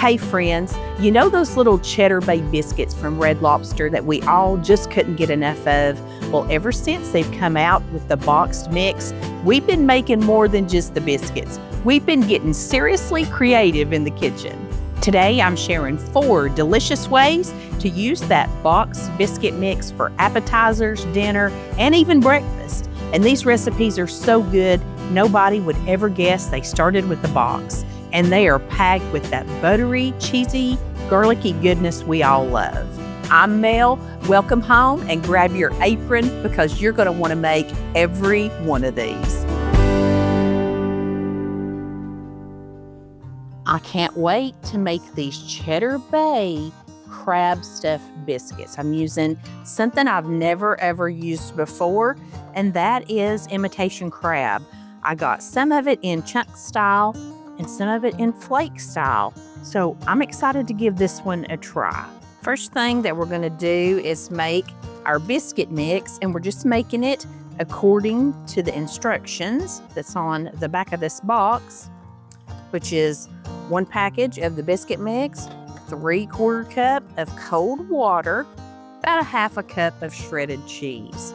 Hey friends, you know those little Cheddar Bay Biscuits from Red Lobster that we all just couldn't get enough of? Well, ever since they've come out with the boxed mix, we've been making more than just the biscuits. We've been getting seriously creative in the kitchen. Today, I'm sharing 4 delicious ways to use that boxed biscuit mix for appetizers, dinner, and even breakfast. And these recipes are so good, nobody would ever guess they started with the box. And they are packed with that buttery, cheesy, garlicky goodness we all love. I'm Mel. Welcome home and grab your apron because you're going to want to make every one of these. I can't wait to make these Cheddar Bay crab stuffed biscuits. I'm using something I've never ever used before, and that is imitation crab. I got some of it in chunk style and some of it in flake style. So I'm excited to give this one a try. First thing that we're gonna do is make our biscuit mix, and we're just making it according to the instructions that's on the back of this box, which is 1 package of the biscuit mix, 3/4 cup of cold water, about 1/2 cup of shredded cheese.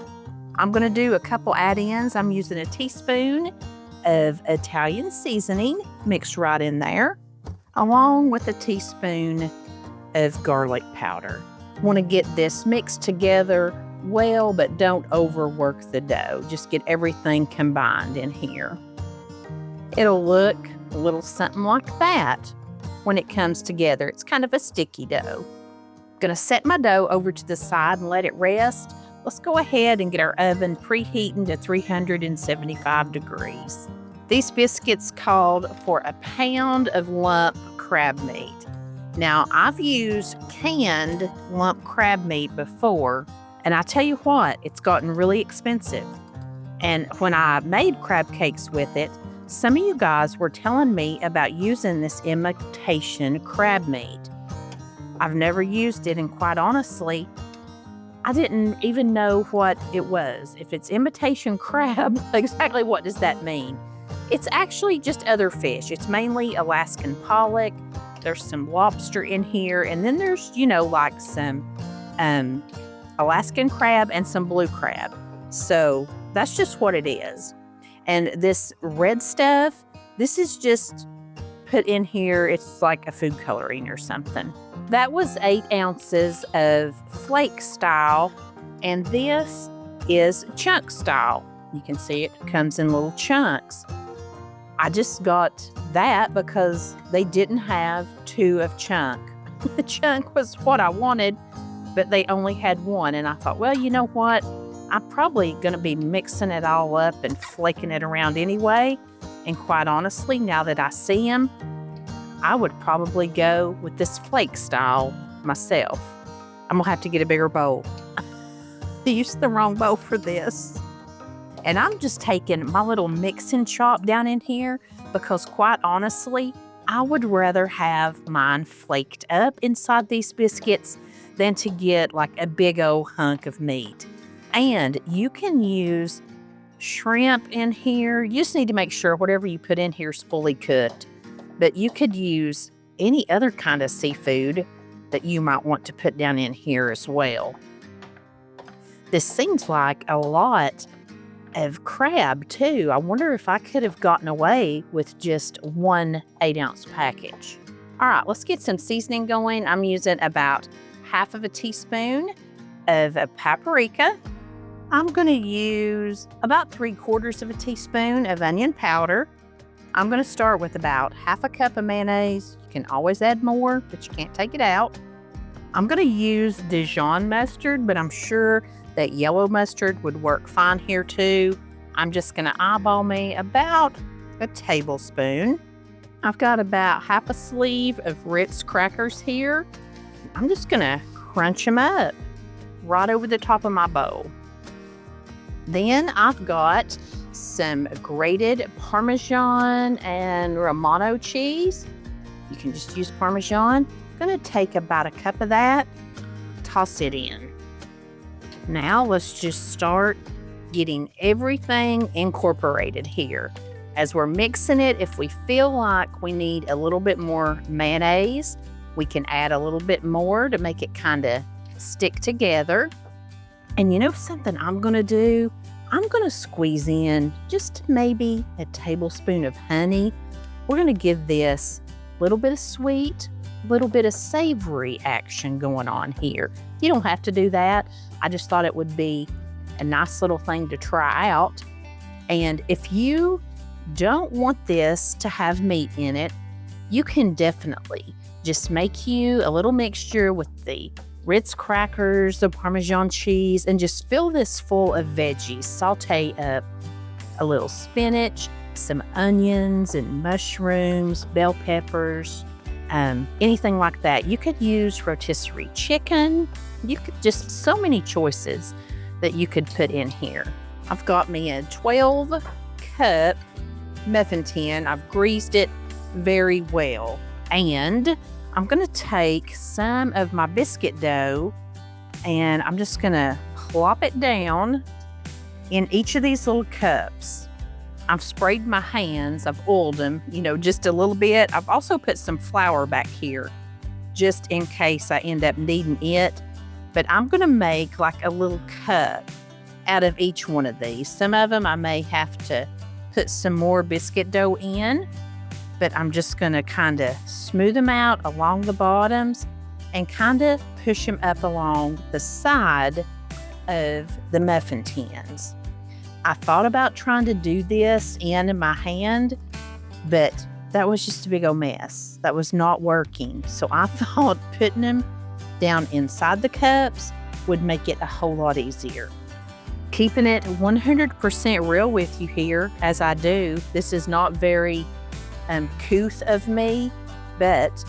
I'm gonna do a couple add-ins. I'm using a teaspoon of Italian seasoning mixed right in there, along with a teaspoon of garlic powder. Want to get this mixed together well, but don't overwork the dough. Just get everything combined in here. It'll look a little something like that when it comes together. It's kind of a sticky dough. Gonna set my dough over to the side and let it rest. Let's go ahead and get our oven preheating to 375 degrees. These biscuits called for 1 pound of lump crab meat. Now, I've used canned lump crab meat before, and I tell you what, it's gotten really expensive. And when I made crab cakes with it, some of you guys were telling me about using this imitation crab meat. I've never used it, and quite honestly, I didn't even know what it was. If it's imitation crab, exactly what does that mean? It's actually just other fish. It's mainly Alaskan pollock. There's some lobster in here, and then there's, like some Alaskan crab and some blue crab. So that's just what it is. And this red stuff, this is just put in here. It's like a food coloring or something. That was 8 ounces of flake style, and this is chunk style. You can see it comes in little chunks. I just got that because they didn't have 2 of chunk. The chunk was what I wanted, but they only had 1, and I thought, well, you know what? I'm probably going to be mixing it all up and flaking it around anyway, and quite honestly, now that I see them, I would probably go with this flake style myself. I'm gonna have to get a bigger bowl. I used the wrong bowl for this. And I'm just taking my little mixing chop down in here because quite honestly, I would rather have mine flaked up inside these biscuits than to get like a big old hunk of meat. And you can use shrimp in here. You just need to make sure whatever you put in here is fully cooked. But you could use any other kind of seafood that you might want to put down in here as well. This seems like a lot of crab too. I wonder if I could have gotten away with just 1 8-ounce package. All right, let's get some seasoning going. I'm using about 1/2 teaspoon of paprika. I'm gonna use about 3/4 teaspoon of onion powder. I'm going to start with about 1/2 cup of mayonnaise. You can always add more, but you can't take it out. I'm going to use Dijon mustard, but I'm sure that yellow mustard would work fine here too. I'm just going to eyeball me about a tablespoon. I've got about 1/2 sleeve of Ritz crackers here. I'm just going to crunch them up right over the top of my bowl. Then I've got some grated Parmesan and Romano cheese. You can just use Parmesan. I'm gonna take about 1 cup of that, toss it in. Now let's just start getting everything incorporated here. As we're mixing it, if we feel like we need a little bit more mayonnaise, we can add a little bit more to make it kind of stick together. And you know something I'm going to do? I'm going to squeeze in just maybe a tablespoon of honey. We're going to give this a little bit of sweet, a little bit of savory action going on here. You don't have to do that. I just thought it would be a nice little thing to try out. And if you don't want this to have meat in it, you can definitely just make you a little mixture with the Ritz crackers, the Parmesan cheese, and just fill this full of veggies. Saute up a little spinach, some onions and mushrooms, bell peppers, anything like that. You could use rotisserie chicken. You could just so many choices that you could put in here. I've got me a 12-cup muffin tin. I've greased it very well. And I'm going to take some of my biscuit dough and I'm just going to plop it down in each of these little cups. I've sprayed my hands. I've oiled them, just a little bit. I've also put some flour back here just in case I end up needing it. But I'm going to make like a little cup out of each one of these. Some of them I may have to put some more biscuit dough in, but I'm just going to kind of smooth them out along the bottoms and kind of push them up along the side of the muffin tins. I thought about trying to do this in my hand, but that was just a big old mess. That was not working. So I thought putting them down inside the cups would make it a whole lot easier. Keeping it 100% real with you here, as I do. This is not very couth of me, but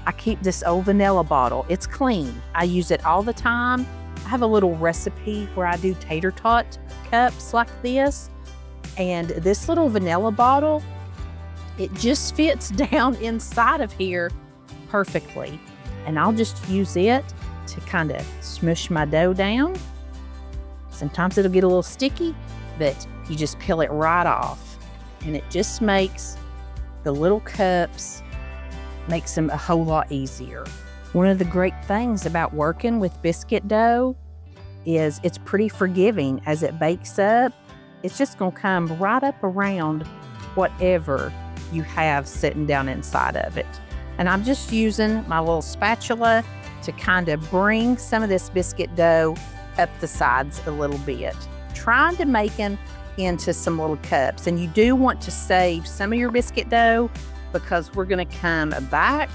I keep this old vanilla bottle. It's clean. I use it all the time. I have a little recipe where I do tater tot cups like this, and this little vanilla bottle, it just fits down inside of here perfectly. And I'll just use it to kind of smush my dough down. Sometimes it'll get a little sticky, but you just peel it right off. And it just makes the little cups, makes them a whole lot easier. One of the great things about working with biscuit dough is it's pretty forgiving. As it bakes up, it's just gonna come right up around whatever you have sitting down inside of it. And I'm just using my little spatula to kind of bring some of this biscuit dough up the sides a little bit, trying to make them into some little cups. And you do want to save some of your biscuit dough because we're going to come back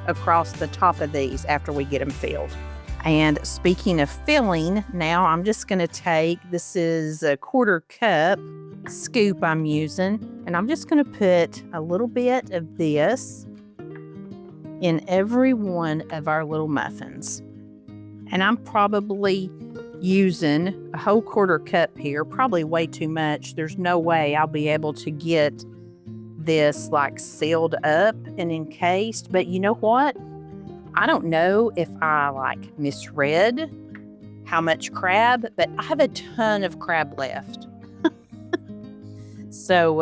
across the top of these after we get them filled. And speaking of filling, now I'm just going to take, this is a 1/4 cup scoop I'm using, and I'm just going to put a little bit of this in every one of our little muffins. And I'm probably using a whole 1/4 cup here, probably way too much. There's no way I'll be able to get this like sealed up and encased. But you know what? I don't know if I like misread how much crab, but I have a ton of crab left. So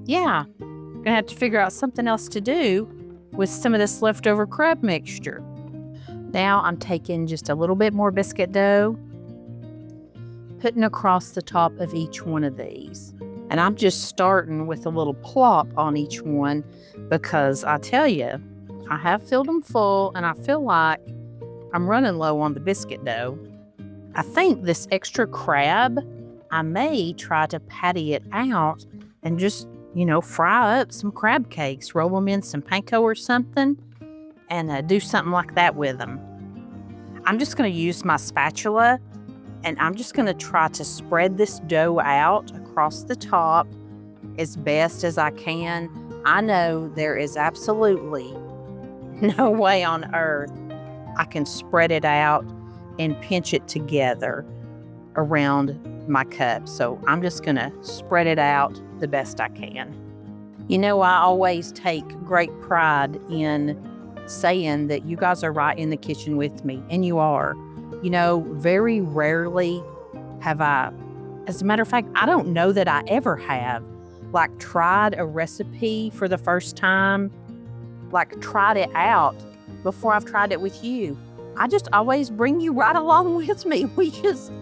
yeah, gonna have to figure out something else to do with some of this leftover crab mixture. Now I'm taking just a little bit more biscuit dough, putting across the top of each one of these. And I'm just starting with a little plop on each one because I tell you, I have filled them full and I feel like I'm running low on the biscuit dough. I think this extra crab, I may try to patty it out and just, fry up some crab cakes, roll them in some panko or something, and do something like that with them. I'm just going to use my spatula and I'm just going to try to spread this dough out across the top as best as I can. I know there is absolutely no way on earth I can spread it out and pinch it together around my cup. So I'm just going to spread it out the best I can. I always take great pride in saying that you guys are right in the kitchen with me, and you are. Very rarely have I, as a matter of fact, I don't know that I ever have like tried a recipe for the first time, like tried it out before I've tried it with you, I just always bring you right along with me. We just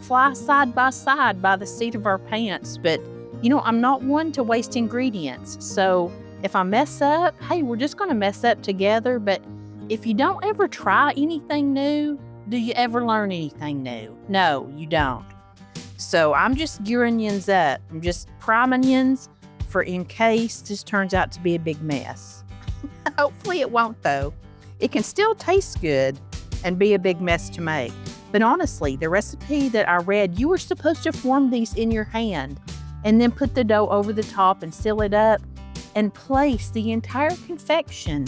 fly side by the seat of our pants. But, I'm not one to waste ingredients. So if I mess up, hey, we're just going to mess up together. But if you don't ever try anything new, do you ever learn anything new? No, you don't. So I'm just gearing yins up. I'm just priming yins for in case this turns out to be a big mess. Hopefully it won't, though. It can still taste good and be a big mess to make. But honestly, the recipe that I read, you were supposed to form these in your hand and then put the dough over the top and seal it up and place the entire confection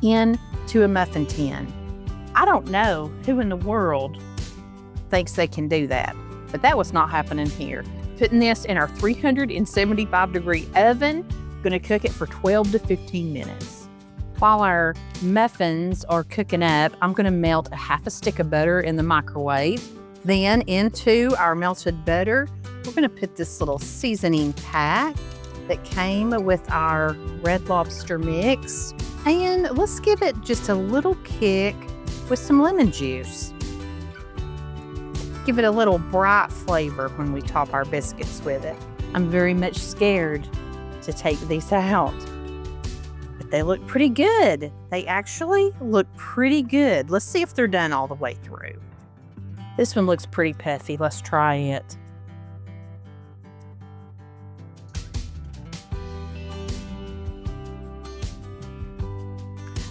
into a muffin tin. I don't know who in the world thinks they can do that, but that was not happening here. Putting this in our 375-degree oven, gonna cook it for 12 to 15 minutes. While our muffins are cooking up, I'm gonna melt a half a stick of butter in the microwave. Then into our melted butter, we're gonna put this little seasoning pack that came with our Red Lobster mix. And let's give it just a little kick with some lemon juice. Give it a little bright flavor when we top our biscuits with it. I'm very much scared to take these out. They look pretty good. They actually look pretty good. Let's see if they're done all the way through. This one looks pretty puffy. Let's try it.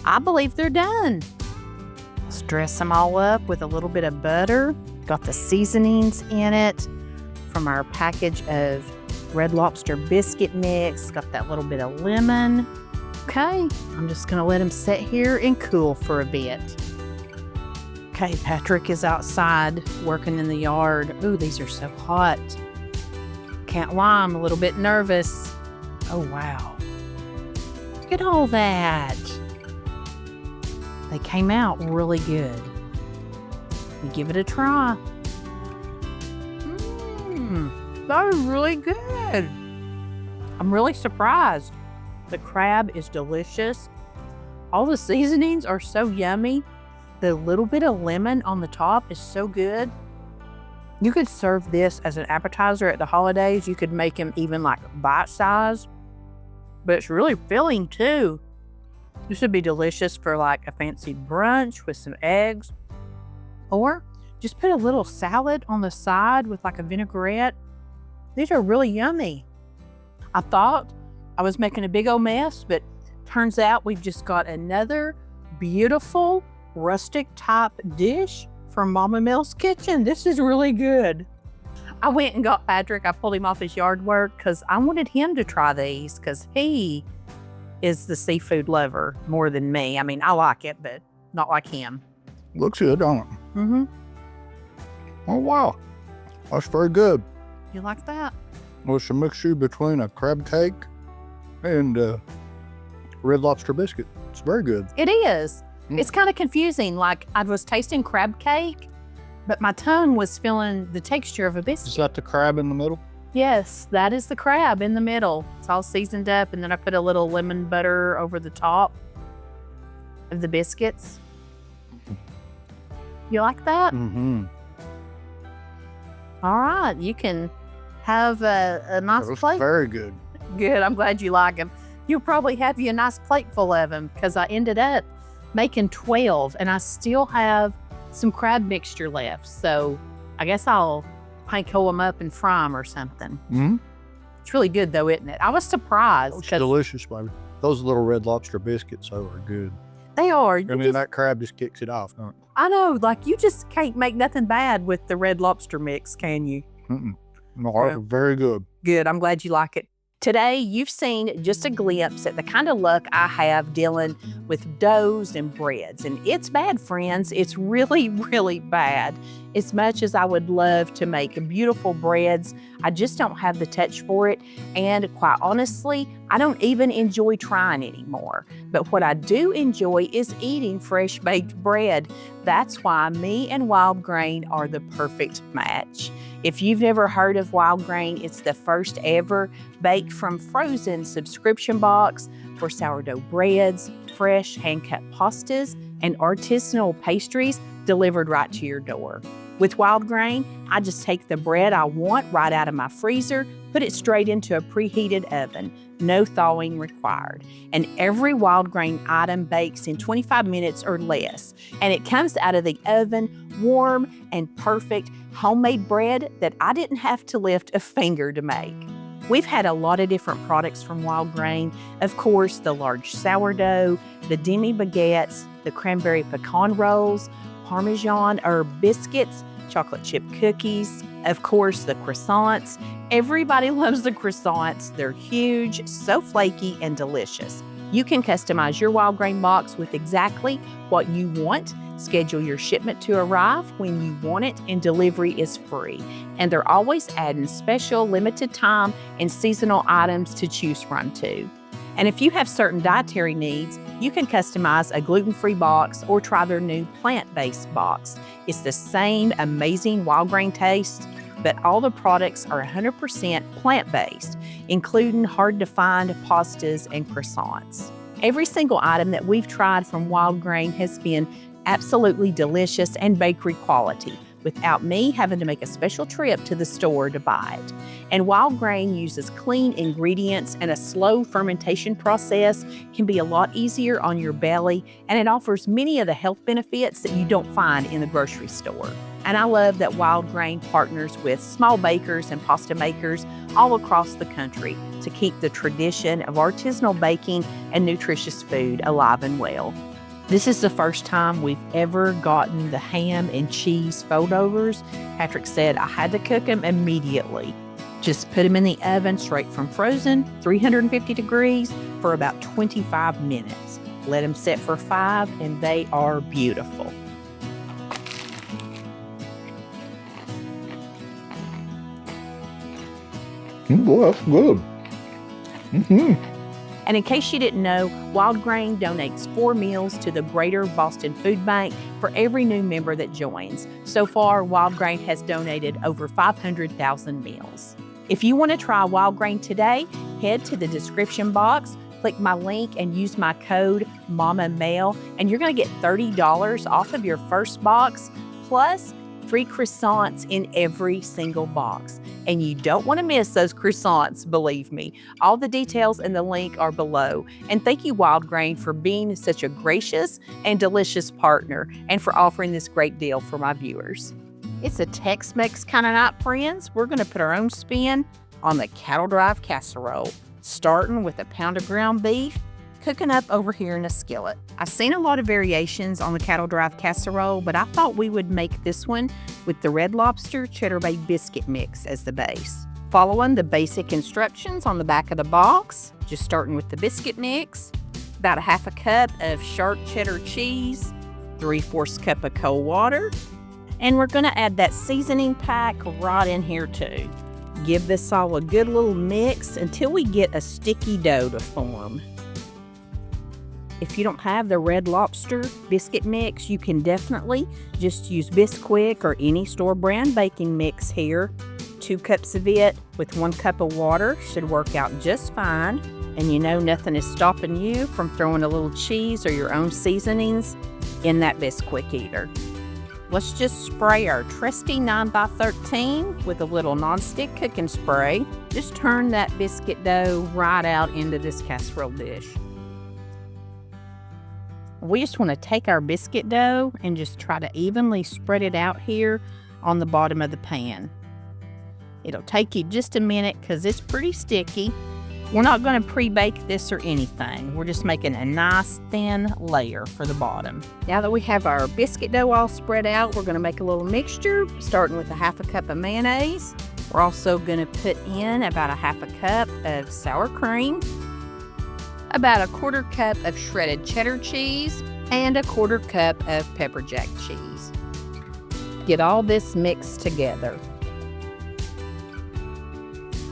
I believe they're done. Let's dress them all up with a little bit of butter. Got the seasonings in it from our package of Red Lobster biscuit mix. Got that little bit of lemon. Okay, I'm just gonna let them sit here and cool for a bit. Okay, Patrick is outside working in the yard. Ooh, these are so hot. Can't lie, I'm a little bit nervous. Oh, wow. Look at all that. They came out really good. We give it a try. That is really good. I'm really surprised. The crab is delicious. All the seasonings are so yummy. The little bit of lemon on the top is so good. You could serve this as an appetizer at the holidays. You could make them even like bite size, but it's really filling too. This would be delicious for like a fancy brunch with some eggs, or just put a little salad on the side with like a vinaigrette. These are really yummy. I thought I was making a big old mess, but turns out we've just got another beautiful rustic type dish from Mama Mills Kitchen. This is really good. I went and got Patrick. I pulled him off his yard work because I wanted him to try these because he is the seafood lover more than me. I mean, I like it, but not like him. Looks good, don't it? Mm-hmm. Oh, wow. That's very good. You like that? Well, it's a mixture between a crab cake and Red Lobster biscuit. It's very good. It is. It's kind of confusing. Like I was tasting crab cake, but my tongue was feeling the texture of a biscuit. Is that the crab in the middle? Yes, that is the crab in the middle. It's all seasoned up, and then I put a little lemon butter over the top of the biscuits. You like that? Mm-hmm. All right, you can have a nice plate. Very good. Good, I'm glad you like them. You'll probably have you a nice plate full of them because I ended up making 12 and I still have some crab mixture left. So I guess I'll panko them up and fry them or something. Mm-hmm. It's really good though, isn't it? I was surprised. It's delicious, baby. Those little Red Lobster biscuits are good. They are. I mean, that crab just kicks it off, don't it? I know, like you just can't make nothing bad with the Red Lobster mix, can you? Mm-mm. No, very good. Good, I'm glad you like it. Today, you've seen just a glimpse at the kind of luck I have dealing with doughs and breads. And it's bad, friends. It's really, really bad. As much as I would love to make beautiful breads, I just don't have the touch for it. And quite honestly, I don't even enjoy trying anymore. But what I do enjoy is eating fresh baked bread. That's why me and wild grain are the perfect match. If you've never heard of wild grain, it's the first ever baked from frozen subscription box for sourdough breads, fresh hand-cut pastas, and artisanal pastries delivered right to your door. With wild grain, I just take the bread I want right out of my freezer, put it straight into a preheated oven. No thawing required. And every wild grain item bakes in 25 minutes or less. And it comes out of the oven warm and perfect homemade bread that I didn't have to lift a finger to make. We've had a lot of different products from wild grain. Of course, the large sourdough, the demi baguettes, the cranberry pecan rolls, Parmesan herb biscuits, chocolate chip cookies, of course, the croissants. Everybody loves the croissants. They're huge, so flaky, and delicious. You can customize your wild grain box with exactly what you want. Schedule your shipment to arrive when you want it, and delivery is free. And they're always adding special, limited time, and seasonal items to choose from too. And if you have certain dietary needs, you can customize a gluten-free box or try their new plant-based box. It's the same amazing wild grain taste, but all the products are 100% plant-based, including hard-to-find pastas and croissants. Every single item that we've tried from wild grain has been absolutely delicious and bakery quality, without me having to make a special trip to the store to buy it. And wild grain uses clean ingredients, and a slow fermentation process can be a lot easier on your belly, and it offers many of the health benefits that you don't find in the grocery store. And I love that wild grain partners with small bakers and pasta makers all across the country to keep the tradition of artisanal baking and nutritious food alive and well. This is the first time we've ever gotten the ham and cheese foldovers. Patrick said I had to cook them immediately. Just put them in the oven straight from frozen, 350 degrees, for about 25 minutes. Let them set for 5, and they are beautiful. Boy, that's good. And in case you didn't know, Wild Grain donates 4 meals to the Greater Boston Food Bank for every new member that joins. So far, Wild Grain has donated over 500,000 meals. If you want to try Wild Grain today, head to the description box, click my link, and use my code MOMMAMAIL, and you're going to get $30 off of your first box, plus free croissants in every single box. And you don't want to miss those croissants, believe me. All the details in the link are below. And thank you, Wild Grain, for being such a gracious and delicious partner, and for offering this great deal for my viewers. It's a Tex-Mex kind of night, friends. We're going to put our own spin on the Cattle Drive Casserole, starting with a pound of ground beef, cooking up over here in a skillet. I've seen a lot of variations on the Cattle Drive Casserole, but I thought we would make this one with the Red Lobster Cheddar Bay Biscuit mix as the base. Following the basic instructions on the back of the box, just starting with the biscuit mix, about a half a cup of sharp cheddar cheese, 3/4 cup of cold water, and we're gonna add that seasoning pack right in here too. Give this all a good little mix until we get a sticky dough to form. If you don't have the Red Lobster biscuit mix, you can definitely just use Bisquick or any store brand baking mix here. 2 cups of it with 1 cup of water should work out just fine. And you know nothing is stopping you from throwing a little cheese or your own seasonings in that Bisquick either. Let's just spray our trusty 9x13 with a little nonstick cooking spray. Just turn that biscuit dough right out into this casserole dish. We just want to take our biscuit dough and just try to evenly spread it out here on the bottom of the pan. It'll take you just a minute because it's pretty sticky. We're not going to pre-bake this or anything. We're just making a nice thin layer for the bottom. Now that we have our biscuit dough all spread out, we're going to make a little mixture, starting with a half a cup of mayonnaise. We're also going to put in about a half a cup of sour cream, about a 1/4 cup of shredded cheddar cheese, and a 1/4 cup of pepper jack cheese. Get all this mixed together.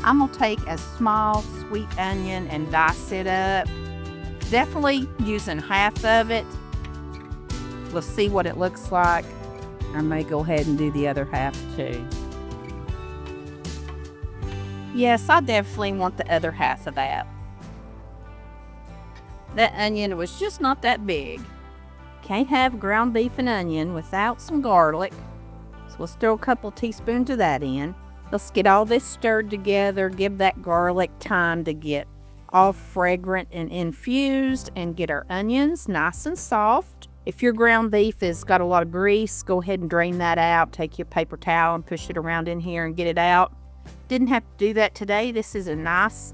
I'm gonna take a small sweet onion and dice it up. definitely using half of it. Let's see what it looks like. I may go ahead and do the other half too. Yes, I definitely want the other half of that. That onion was just not that big. Can't have ground beef and onion without some garlic. So let's throw a couple teaspoons of that in. Let's get all this stirred together, give that garlic time to get all fragrant and infused, and get our onions nice and soft. If your ground beef has got a lot of grease, go ahead and drain that out. Take your paper towel and push it around in here and get it out. Didn't have to do that today. This is a nice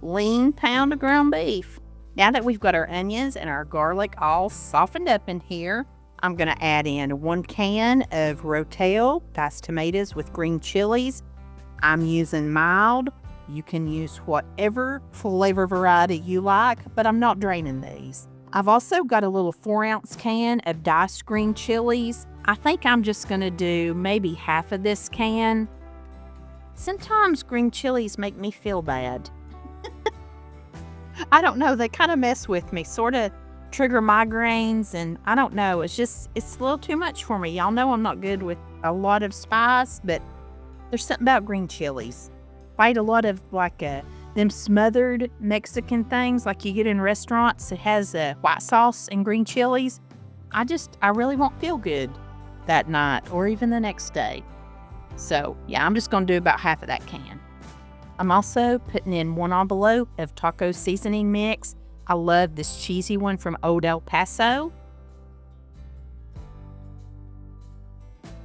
lean pound of ground beef. Now that we've got our onions and our garlic all softened up in here, I'm going to add in 1 can of Rotel diced tomatoes with green chilies. I'm using mild. You can use whatever flavor variety you like, but I'm not draining these. I've also got a little 4-ounce can of diced green chilies. I think I'm just going to do maybe half of this can. Sometimes green chilies make me feel bad. I don't know, they kind of mess with me, sort of trigger migraines, and I don't know, it's a little too much for me. Y'all know I'm not good with a lot of spice, but there's something about green chilies. I ate a lot of them smothered Mexican things like you get in restaurants. It has white sauce and green chilies. I really won't feel good that night or even the next day. So yeah, I'm just going to do about half of that can. I'm also putting in 1 envelope of taco seasoning mix. I love this cheesy one from Old El Paso.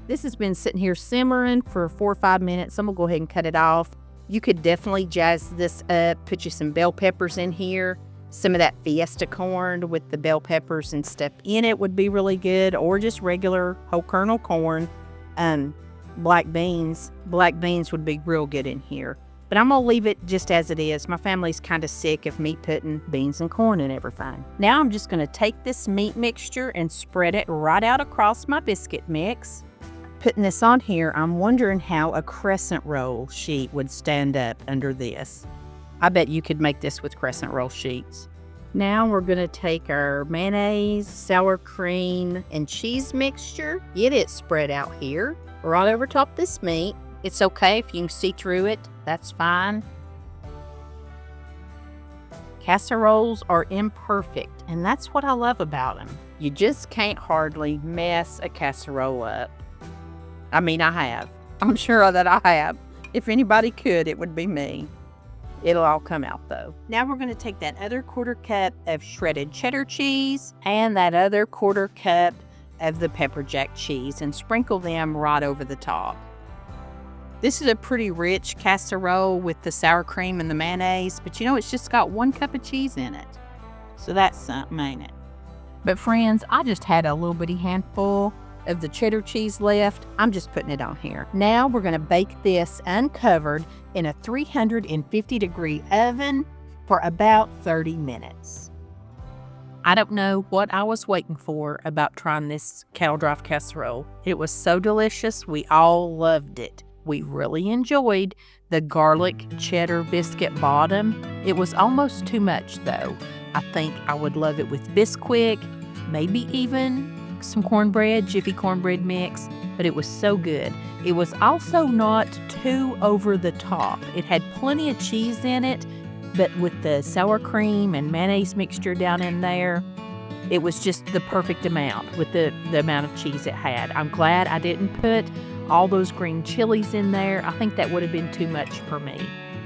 This has been sitting here simmering for 4 or 5 minutes. I'm going to go ahead and cut it off. You could definitely jazz this up, put you some bell peppers in here. Some of that Fiesta corn with the bell peppers and stuff in it would be really good, or just regular whole kernel corn. Black beans. Black beans would be real good in here. But I'm going to leave it just as it is. My family's kind of sick of me putting beans and corn in everything. Now I'm just going to take this meat mixture and spread it right out across my biscuit mix. Putting this on here, I'm wondering how a crescent roll sheet would stand up under this. I bet you could make this with crescent roll sheets. Now we're going to take our mayonnaise, sour cream, and cheese mixture. Get it spread out here, right over top this meat. It's okay if you can see through it. That's fine. Casseroles are imperfect, and that's what I love about them. You just can't hardly mess a casserole up. I mean, I have. I'm sure that I have. If anybody could, it would be me. It'll all come out though. Now we're going to take that other 1/4 cup of shredded cheddar cheese and that other 1/4 cup of the pepper jack cheese and sprinkle them right over the top. This is a pretty rich casserole with the sour cream and the mayonnaise, but it's just got 1 cup of cheese in it. So that's something, ain't it? But friends, I just had a little bitty handful of the cheddar cheese left. I'm just putting it on here. Now we're going to bake this uncovered in a 350-degree oven for about 30 minutes. I don't know what I was waiting for about trying this cattle drive casserole. It was so delicious. We all loved it. We really enjoyed the garlic cheddar biscuit bottom. It was almost too much though. I think I would love it with Bisquick, maybe even some cornbread, Jiffy cornbread mix, but it was so good. It was also not too over the top. It had plenty of cheese in it, but with the sour cream and mayonnaise mixture down in there, it was just the perfect amount with the amount of cheese it had. I'm glad I didn't put all those green chilies in there. I think that would have been too much for me.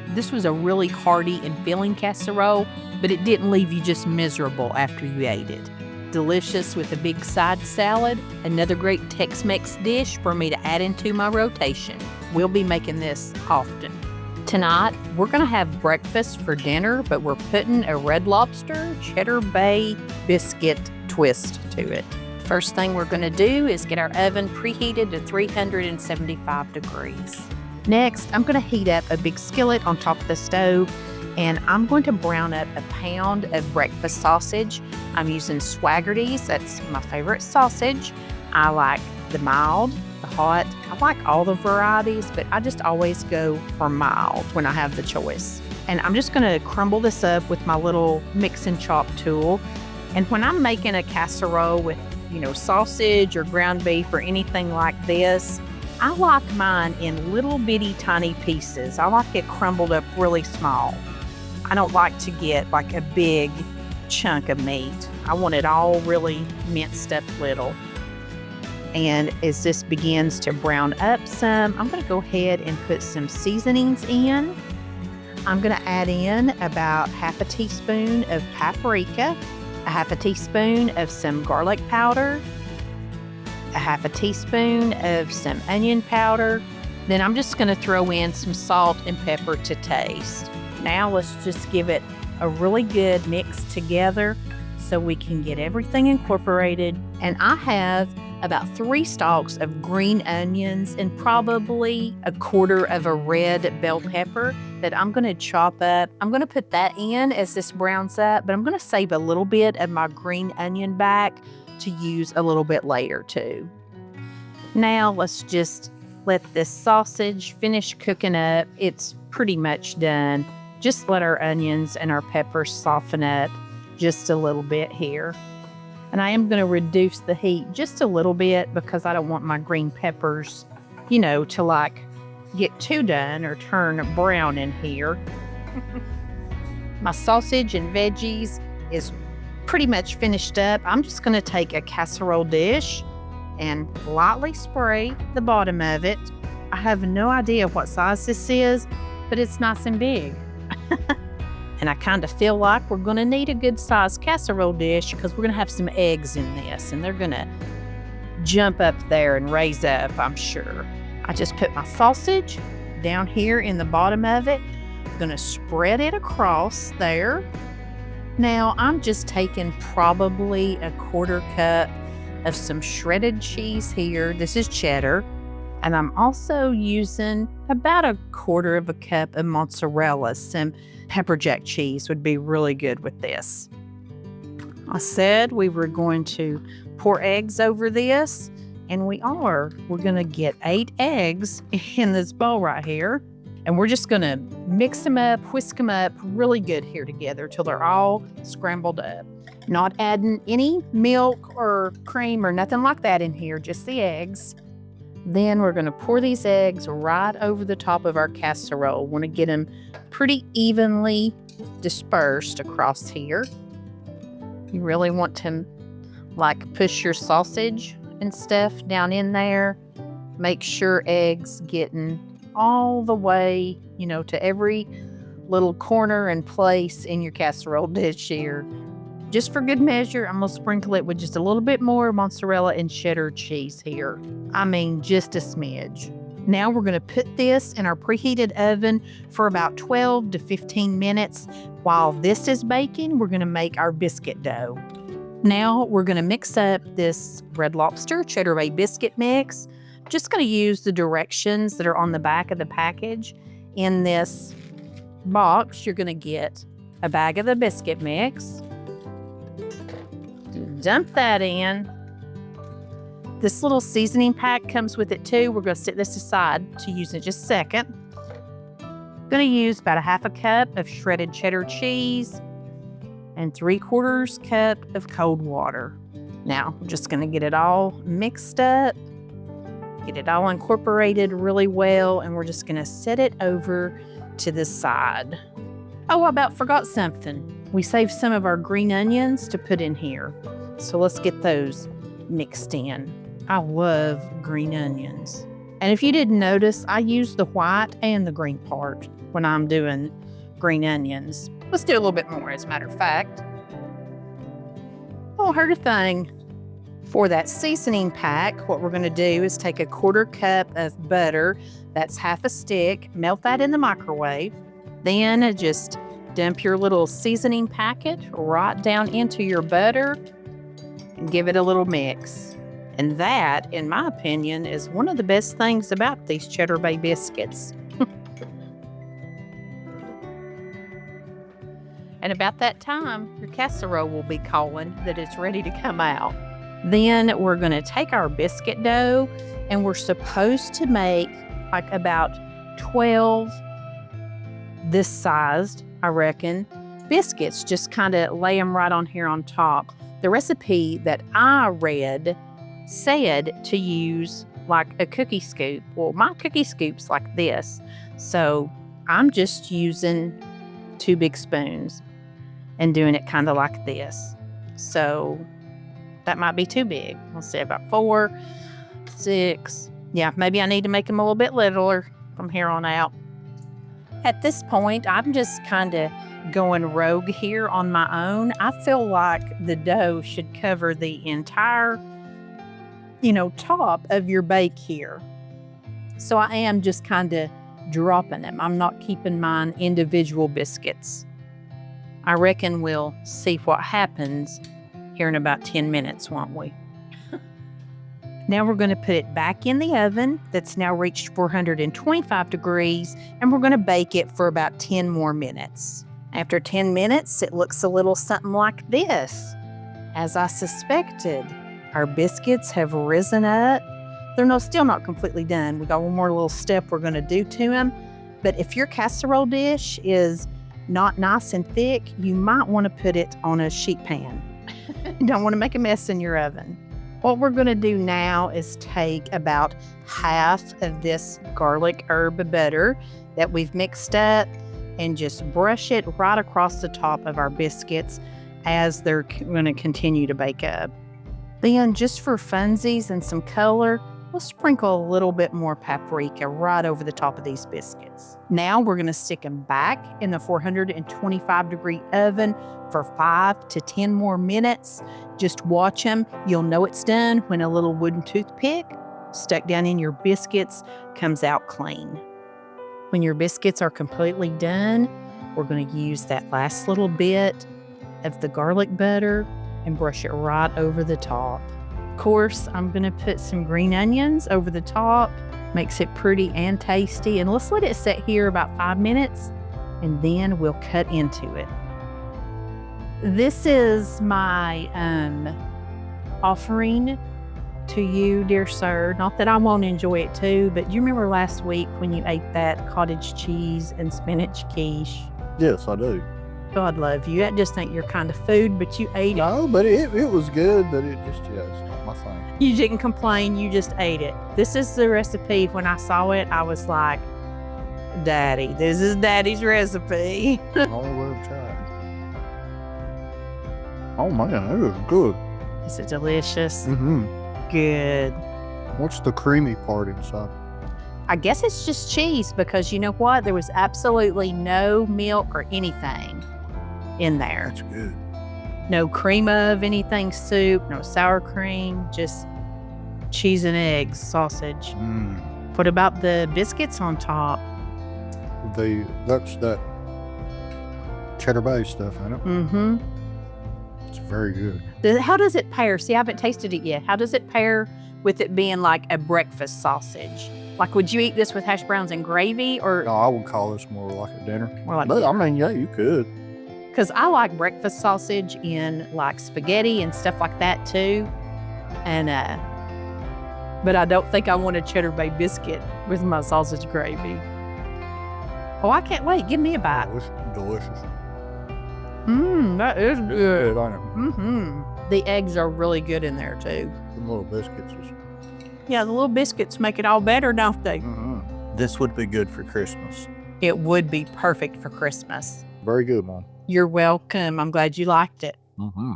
This was a really hearty and filling casserole, but it didn't leave you just miserable after you ate it. Delicious with a big side salad. Another great Tex-Mex dish for me to add into my rotation. We'll be making this often. Tonight, we're going to have breakfast for dinner, but we're putting a Red Lobster Cheddar Bay Biscuit twist to it. First thing we're going to do is get our oven preheated to 375 degrees. Next, I'm going to heat up a big skillet on top of the stove, and I'm going to brown up a pound of breakfast sausage. I'm using Swaggerty's. That's my favorite sausage. I like the mild, the hot. I like all the varieties, but I just always go for mild when I have the choice. And I'm just gonna crumble this up with my little mix and chop tool. And when I'm making a casserole with, sausage or ground beef or anything like this, I like mine in little bitty tiny pieces. I like it crumbled up really small. I don't like to get like a big chunk of meat. I want it all really minced up little. And as this begins to brown up some, I'm gonna go ahead and put some seasonings in. I'm gonna add in about half a teaspoon of paprika, a half a teaspoon of some garlic powder, a half a teaspoon of some onion powder. Then I'm just gonna throw in some salt and pepper to taste. Now let's just give it a really good mix together so we can get everything incorporated. And I have about 3 stalks of green onions and probably a quarter of a red bell pepper that I'm gonna chop up. I'm gonna put that in as this browns up, but I'm gonna save a little bit of my green onion back to use a little bit later too. Now let's just let this sausage finish cooking up. It's pretty much done. Just let our onions and our peppers soften up just a little bit here. And I am going to reduce the heat just a little bit because I don't want my green peppers, to like get too done or turn brown in here. My sausage and veggies is pretty much finished up. I'm just going to take a casserole dish and lightly spray the bottom of it. I have no idea what size this is, but it's nice and big. And I kind of feel like we're going to need a good sized casserole dish because we're going to have some eggs in this and they're going to jump up there and raise up, I'm sure. I just put my sausage down here in the bottom of it. I'm going to spread it across there. Now I'm just taking probably a quarter cup of some shredded cheese here. This is cheddar. And I'm also using about a quarter of a cup of mozzarella. Some pepper jack cheese would be really good with this. I said we were going to pour eggs over this, and we are. We're going to get 8 eggs in this bowl right here. And we're just going to mix them up, whisk them up really good here together till they're all scrambled up. Not adding any milk or cream or nothing like that in here, just the eggs. Then we're going to pour these eggs right over the top of our casserole. Want to get them pretty evenly dispersed across here. You really want to push your sausage and stuff down in there. Make sure eggs getting all the way, to every little corner and place in your casserole dish here. Just for good measure, I'm going to sprinkle it with just a little bit more mozzarella and cheddar cheese here. I mean, just a smidge. Now we're going to put this in our preheated oven for about 12 to 15 minutes. While this is baking, we're going to make our biscuit dough. Now we're going to mix up this Red Lobster Cheddar Bay Biscuit mix. Just going to use the directions that are on the back of the package. In this box, you're going to get a bag of the biscuit mix. Dump that in. This little seasoning pack comes with it too. We're going to set this aside to use in just a second. I'm going to use about a half a cup of shredded cheddar cheese and 3/4 cup of cold water. Now, we're just going to get it all mixed up, get it all incorporated really well, and we're just going to set it over to the side. Oh, I about forgot something. We saved some of our green onions to put in here. So let's get those mixed in. I love green onions. And if you didn't notice, I use the white and the green part when I'm doing green onions. Let's do a little bit more, as a matter of fact. Oh, heard a thing. For that seasoning pack, what we're going to do is take a 1/4 cup of butter. That's half a stick. Melt that in the microwave. Then just dump your little seasoning packet right down into your butter and give it a little mix. And that, in my opinion, is one of the best things about these Cheddar Bay biscuits. And about that time, your casserole will be calling that it's ready to come out. Then we're going to take our biscuit dough, and we're supposed to make about 12 this sized, I reckon, biscuits. Just kind of lay them right on here on top. The recipe that I read said to use like a cookie scoop. Well, my cookie scoop's like this. So I'm just using 2 big spoons and doing it kind of like this. So that might be too big. Let's say about 4, 6. Yeah, maybe I need to make them a little bit littler from here on out. At this point, I'm just kind of going rogue here on my own. I feel like the dough should cover the entire, top of your bake here. So I am just kind of dropping them. I'm not keeping mine individual biscuits. I reckon we'll see what happens here in about 10 minutes, won't we? Now we're going to put it back in the oven that's now reached 425 degrees, and we're going to bake it for about 10 more minutes. After 10 minutes, it looks a little something like this. As I suspected, our biscuits have risen up. They're still not completely done. We got one more little step we're going to do to them. But if your casserole dish is not nice and thick, you might want to put it on a sheet pan. You don't want to make a mess in your oven. What we're going to do now is take about half of this garlic herb butter that we've mixed up and just brush it right across the top of our biscuits as they're going to continue to bake up. Then, just for funsies and some color, we'll sprinkle a little bit more paprika right over the top of these biscuits. Now we're going to stick them back in the 425-degree oven for 5 to 10 more minutes. Just watch them. You'll know it's done when a little wooden toothpick stuck down in your biscuits comes out clean. When your biscuits are completely done, we're going to use that last little bit of the garlic butter and brush it right over the top. Of course, I'm going to put some green onions over the top. Makes it pretty and tasty. And let's let it sit here about 5 minutes, and then we'll cut into it. This is my offering to you, dear sir. Not that I won't enjoy it too, but you remember last week when you ate that cottage cheese and spinach quiche? Yes, I do. God love you. That just ain't your kind of food, but you ate it. No, but it was good, but it's not my thing. You didn't complain, you just ate it. This is the recipe. When I saw it, I was like, Daddy, this is Daddy's recipe. Only way to try. Oh man, it was good. Is it delicious? Mm-hmm. Good. What's the creamy part inside? I guess it's just cheese, because you know what? There was absolutely no milk or anything in there. That's good. No cream of anything, soup, no sour cream, just cheese and eggs, sausage. What about the biscuits on top? That's that Cheddar Bay stuff, ain't it? Mm-hmm. It's very good. How does it pair? See, I haven't tasted it yet. How does it pair with it being like a breakfast sausage? Like, would you eat this with hash browns and gravy, or? No, I would call this more like a dinner. More like but dinner. I mean, yeah, you could. Because I like breakfast sausage in like spaghetti and stuff like that too. And but I don't think I want a Cheddar Bay biscuit with my sausage gravy. Oh, I can't wait. Give me a bite. Oh, it's delicious. That is good. I know. The eggs are really good in there too. The little biscuits. Yeah, the little biscuits make it all better, don't they? This would be good for Christmas. It would be perfect for Christmas. Very good, Mom. You're welcome. I'm glad you liked it. Mm-hmm.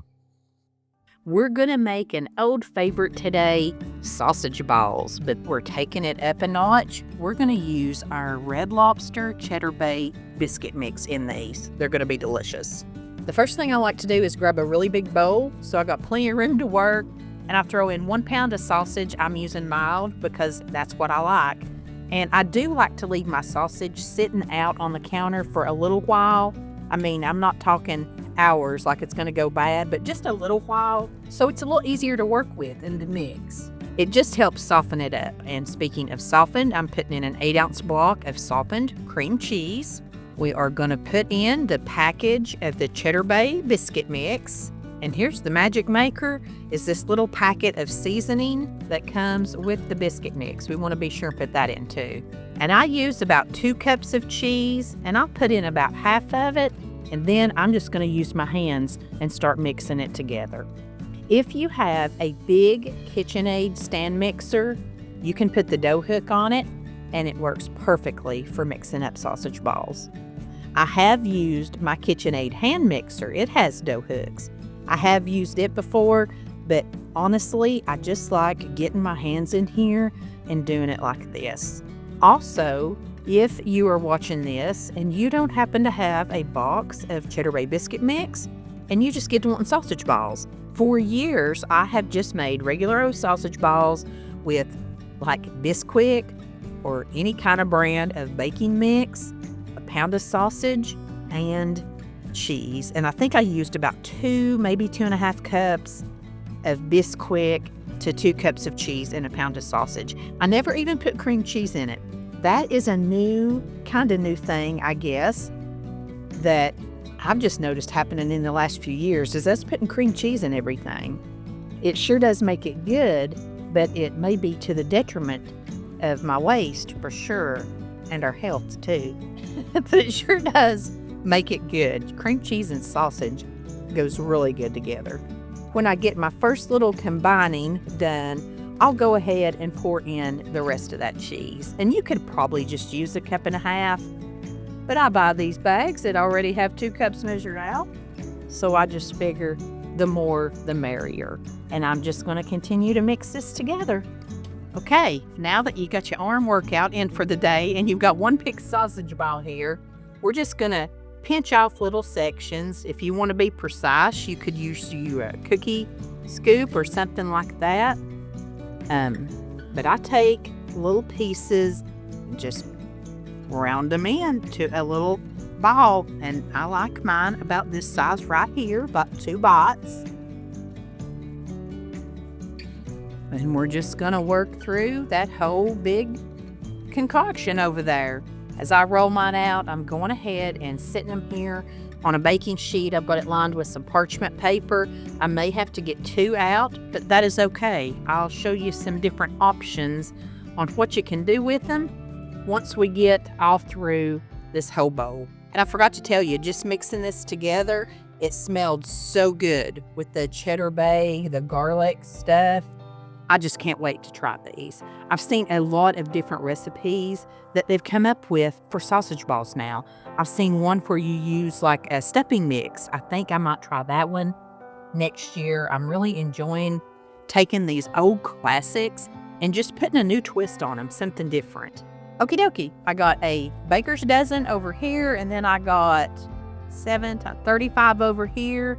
We're going to make an old favorite today, sausage balls, but we're taking it up a notch. We're going to use our Red Lobster Cheddar Bay Biscuit mix in these. They're going to be delicious. The first thing I like to do is grab a really big bowl, so I got plenty of room to work, and I throw in 1 pound of sausage. I'm using mild because that's what I like. And I do like to leave my sausage sitting out on the counter for a little while. I mean, I'm not talking hours like it's going to go bad, but just a little while, so it's a little easier to work with in the mix. It just helps soften it up. And speaking of softened, I'm putting in an 8-ounce block of softened cream cheese. We are going to put in the package of the Cheddar Bay biscuit mix. And here's the magic maker, is this little packet of seasoning that comes with the biscuit mix. We want to be sure and put that in too. And I use about 2 cups of cheese, and I'll put in about half of it, and then I'm just going to use my hands and start mixing it together. If you have a big KitchenAid stand mixer, you can put the dough hook on it, and it works perfectly for mixing up sausage balls. I have used my KitchenAid hand mixer. It has dough hooks. I have used it before, but honestly, I just like getting my hands in here and doing it like this. Also, if you are watching this and you don't happen to have a box of Cheddar Bay Biscuit mix and you just get to wanting sausage balls, for years I have just made regular old sausage balls with like Bisquick or any kind of brand of baking mix, a pound of sausage, and cheese. And I think I used about 2, maybe 2.5 cups of Bisquick to 2 cups of cheese and a pound of sausage. I never even put cream cheese in it. That is a kind of new thing, I guess, that I've just noticed happening in the last few years, is us putting cream cheese in everything. It sure does make it good, but it may be to the detriment of my waist for sure, and our health too. But it sure does make it good. Cream cheese and sausage goes really good together. When I get my first little combining done, I'll go ahead and pour in the rest of that cheese. And you could probably just use 1.5 cups, but I buy these bags that already have 2 cups measured out. So I just figure the more the merrier. And I'm just going to continue to mix this together. Okay, now that you got your arm workout in for the day and you've got one big sausage ball here, we're just going to pinch off little sections. If you want to be precise, you could use a cookie scoop or something like that. But I take little pieces and just round them into a little ball. And I like mine about this size right here, about 2 bites. And we're just going to work through that whole big concoction over there. As I roll mine out, I'm going ahead and setting them here on a baking sheet. I've got it lined with some parchment paper. I may have to get 2 out, but that is okay. I'll show you some different options on what you can do with them once we get all through this whole bowl. And I forgot to tell you, just mixing this together, it smelled so good with the Cheddar Bay, the garlic stuff. I just can't wait to try these. I've seen a lot of different recipes that they've come up with for sausage balls now. I've seen one where you use like a stuffing mix. I think I might try that one next year. I'm really enjoying taking these old classics and just putting a new twist on them, something different. Okie dokie. I got a baker's dozen over here, and then I got 35 over here,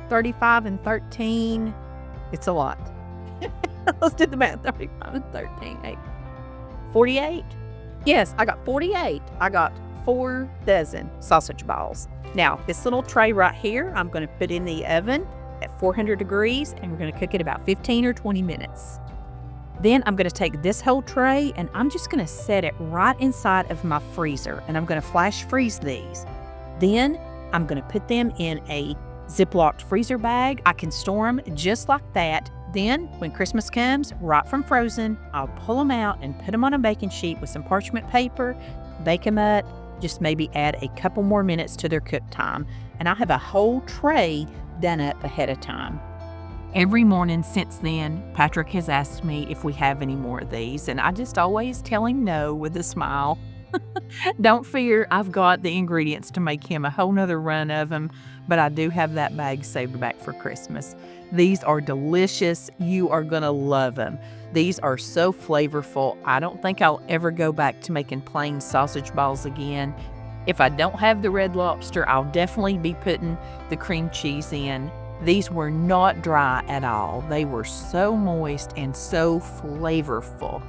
35 and 13. It's a lot. Let's do the math. 35 and 13, 8. 48? Yes, I got 48. I got 4 dozen sausage balls. Now, this little tray right here, I'm going to put in the oven at 400 degrees, and we're going to cook it about 15 or 20 minutes. Then I'm going to take this whole tray, and I'm just going to set it right inside of my freezer, and I'm going to flash freeze these. Then I'm going to put them in a Ziploc freezer bag. I can store them just like that. Then, when Christmas comes, right from frozen, I'll pull them out and put them on a baking sheet with some parchment paper, bake them up, just maybe add a couple more minutes to their cook time. And I'll have a whole tray done up ahead of time. Every morning since then, Patrick has asked me if we have any more of these, and I just always tell him no with a smile. Don't fear, I've got the ingredients to make him a whole nother run of them, but I do have that bag saved back for Christmas. These are delicious. You are going to love them. These are so flavorful. I don't think I'll ever go back to making plain sausage balls again. If I don't have the Red Lobster, I'll definitely be putting the cream cheese in. These were not dry at all. They were so moist and so flavorful.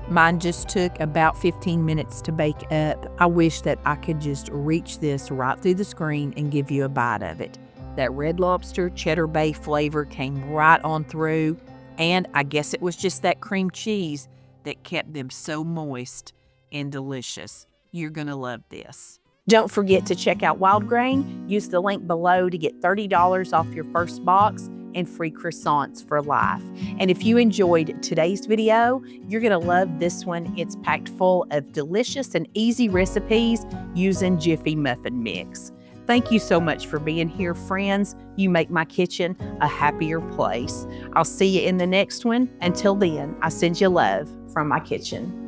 Mine just took about 15 minutes to bake up. I wish that I could just reach this right through the screen and give you a bite of it. That Red Lobster Cheddar Bay flavor came right on through, and I guess it was just that cream cheese that kept them so moist and delicious. You're going to love this. Don't forget to check out Wild Grain. Use the link below to get $30 off your first box and free croissants for life. And if you enjoyed today's video, you're gonna love this one. It's packed full of delicious and easy recipes using Jiffy Muffin Mix. Thank you so much for being here, friends. You make my kitchen a happier place. I'll see you in the next one. Until then, I send you love from my kitchen.